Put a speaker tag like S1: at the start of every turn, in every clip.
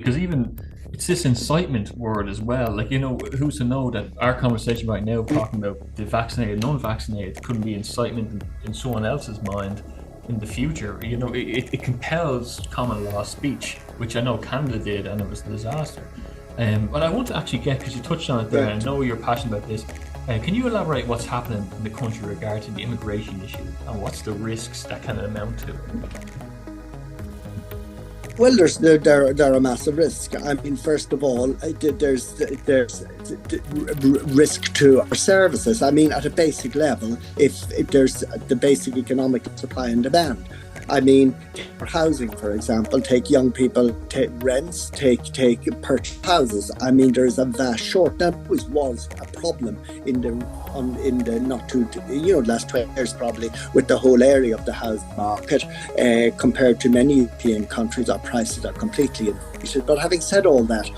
S1: because even it's this incitement word as well. Like, who's to know that our conversation right now, talking about the vaccinated, non-vaccinated, couldn't be incitement in someone else's mind in the future. It compels common law speech, which I know Canada did, and it was a disaster. But I want to actually get, because you touched on it there, and I
S2: Right.
S1: know you're passionate about this. Can you elaborate what's happening in the country regarding the immigration issue, and what's the risks that can amount to?
S2: Well, there are massive risks. I mean, first of all, there's risk to our services. I mean, at a basic level, if there's the basic economic supply and demand. I mean, for housing, for example, take young people, take rents, take purchase houses. I mean, there is a vast short. That always was a problem in the not too, last 20 years probably, with the whole area of the house market. Compared to many European countries, our prices are completely inflated. But having said all that,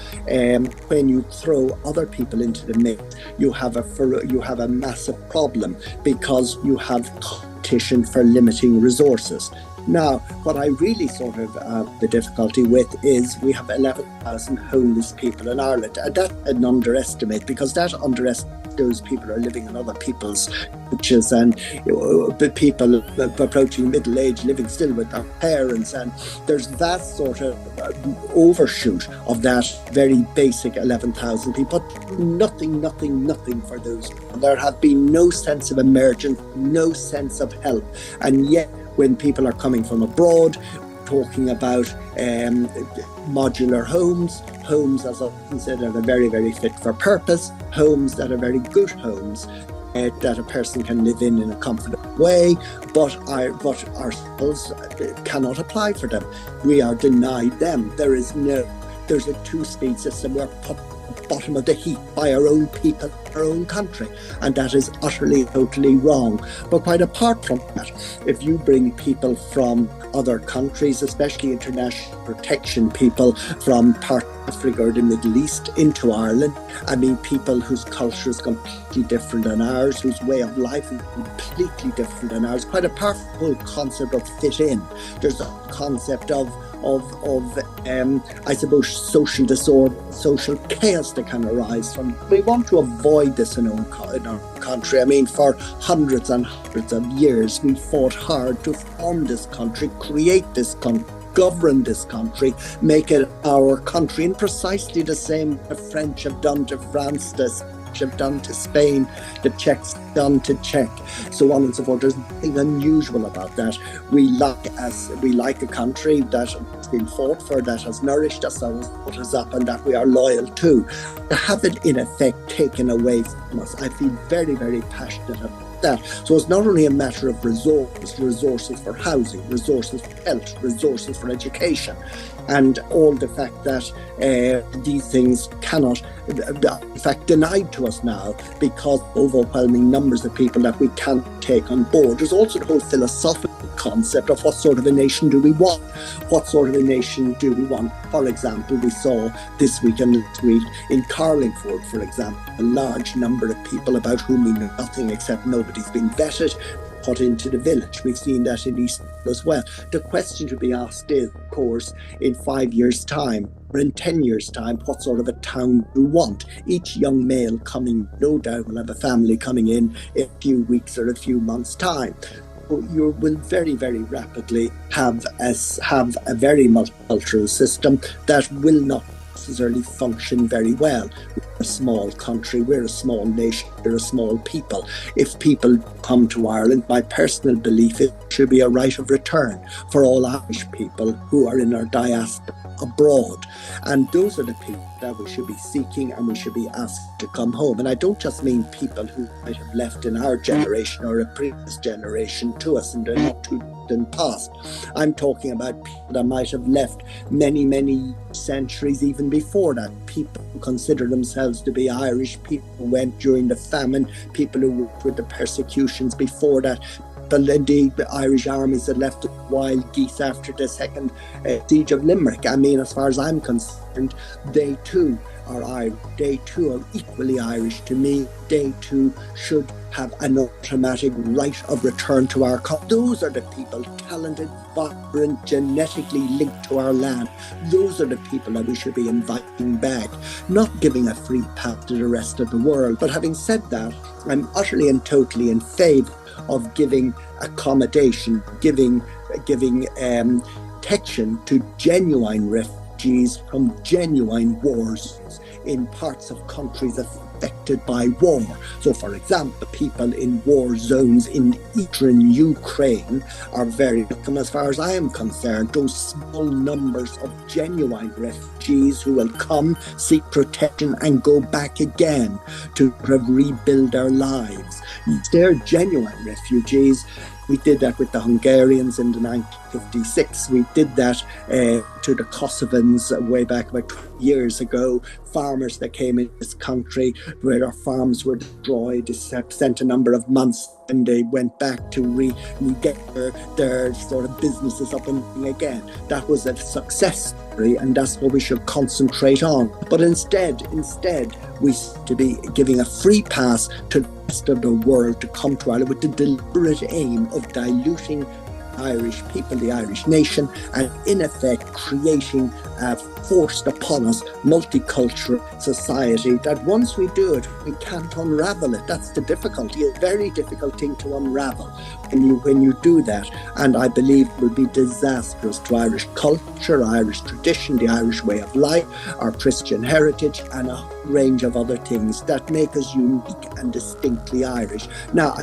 S2: when you throw other people into the mix, you have a massive problem, because you have competition for limiting resources. Now, what I really sort of the difficulty with is we have 11,000 homeless people in Ireland. And that's an underestimate, because that underestimates those people are living in other people's couches, and the people approaching middle age living still with their parents. And there's that sort of overshoot of that very basic 11,000 people. Nothing for those people. There have been no sense of emergence, no sense of help. And yet, when people are coming from abroad, talking about modular homes as I consider are very, very fit for purpose, homes that are very good homes that a person can live in a comfortable way, but ourselves cannot apply for them. We are denied them. There's a two-speed system. We're put at the bottom of the heap by our own people, our own country, and that is utterly, totally wrong. But quite apart from that, if you bring people from other countries, especially international protection people from part of Africa or the Middle East into Ireland, I mean, people whose culture is completely different than ours, whose way of life is completely different than ours. Quite apart from the whole concept of fit in, there's a concept of I suppose, social disorder, social chaos that can arise from. We want to avoid this in our country. I mean, for hundreds and hundreds of years, we fought hard to form this country, create this country, govern this country, make it our country in precisely the same the French have done to France, the Spanish have done to Spain, the Czechs done to Czech, so on and so forth. There's nothing unusual about that. We like a country that has been fought for, that has nourished us, that has brought us up, and that we are loyal to. To have it in effect taken away from us, I feel very, very passionate about that. So it's not only a matter of resources for housing, resources for health, resources for education, and all the fact that these things cannot, in fact, denied to us now because overwhelming numbers of people that we can't take on board. There's also the whole philosophical concept of what sort of a nation do we want? What sort of a nation do we want? For example, we saw this week and last week in Carlingford, for example, a large number of people about whom we know nothing except nobody's been vetted, put into the village. We've seen that in East as well. The question to be asked is, of course, in 5 years' time or in 10 years' time, what sort of a town do we want? Each young male coming, no doubt, will have a family coming in a few weeks or a few months' time. You will very, very rapidly have a very multicultural system that will not necessarily function very well. We're a small country, we're a small nation, we're a small people. If people come to Ireland, my personal belief is it should be a right of return for all Irish people who are in our diaspora abroad. And those are the people that we should be seeking and we should be asked to come home. And I don't just mean people who might have left in our generation or a previous generation to us in the not too distant past. I'm talking about people that might have left many, many centuries even before that. People who consider themselves to be Irish, people who went during the famine, people who worked with the persecutions before that, people, indeed, the Irish armies that left wild geese after the second siege of Limerick. I mean, as far as I'm concerned, they too are Irish. They too are equally Irish to me. They too should have an automatic right of return to our country. Those are the people, talented, vibrant, genetically linked to our land. Those are the people that we should be inviting back, not giving a free pass to the rest of the world. But having said that, I'm utterly and totally in favour of giving accommodation, giving protection to genuine refugees from genuine wars in parts of countries affected by war. So, for example, people in war zones in eastern Ukraine are very welcome. As far as I am concerned, those small numbers of genuine refugees who will come, seek protection and go back again to rebuild their lives. They're genuine refugees. We did that with the Hungarians in the 1956. We did that to the Kosovans way back about 20 years ago. Farmers that came in this country where their farms were destroyed, spent a number of months, and they went back to get their sort of businesses up and running again. That was a success story, and that's what we should concentrate on. But instead, we should be giving a free pass to the rest of the world to come to Ireland with the deliberate aim of diluting Irish people, the Irish nation, and in effect creating a forced upon us multicultural society that once we do it, we can't unravel it. That's the difficulty, a very difficult thing to unravel when you do that. And I believe it will be disastrous to Irish culture, Irish tradition, the Irish way of life, our Christian heritage, and a range of other things that make us unique and distinctly Irish. Now,